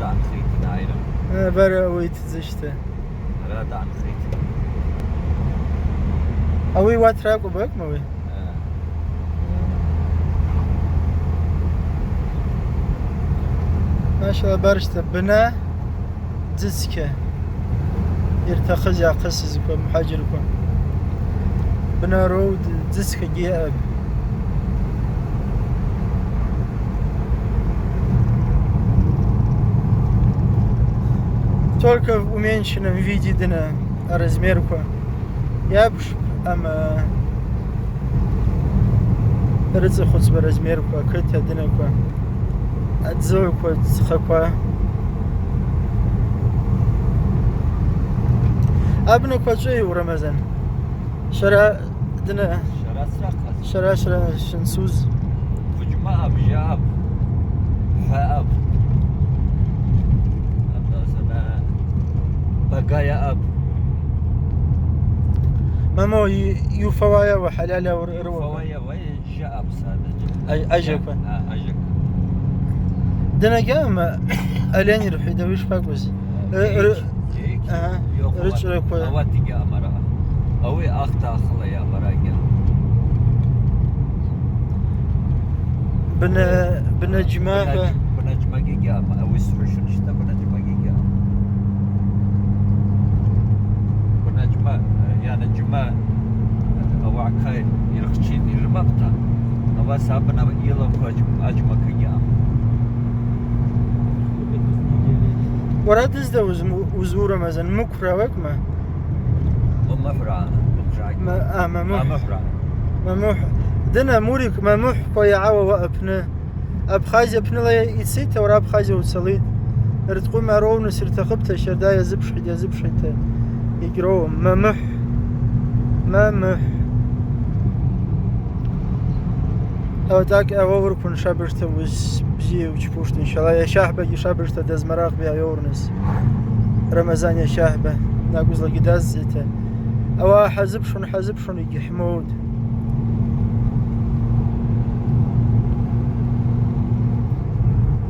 رادع خيتي دايرة برا ويتزشته رادع خيتي اوي واتراك وبك موي ما شاء الله برشته بنا دزكه يرتخز يا قصصكم محاجركم بنا رود دزكه جياب только уменьшенном виде дна размерку ябш ама рыцахуц размерку кыта днаку отзойку цхаква ابنو كوجي ورمزان شرا دنا شرا شنسوز فجماء بجاب فاب بقايا اب مامو يوفوايا وحلالا وروا فوايا وين جاب سادة اجك اجك دنا قام الين يروح يدويش باكوز رجع كوي اواتي يا مرا اوي اختا خلا يا مرا بنا جماعه بنا جماعه يا ما اوي سوشن شتا بنا جماعه يا بنا جماعه يعني جماعه او عكاي يرخشين يرمبتا او سابنا يلو اجمك يا وراد ازدا وزورة مثلا مكفرة وكما ومفرع مفرع مموح دنا موريك مموح كويا عوا وابنا ابخاز ابنا لا يتسيت ورا ابخاز وتصليد رتقو مارون سرتقبت شردايا زبش حدا زبش حتى يجرو ممح او داك اوركون كون شابرت وز بزي وجبوشت ان شاء الله يا شاحبه شابرت دز مراق بها يورنس رمضان يا شاحبه ناقوز لقي دازته او حزبشون يجي حمود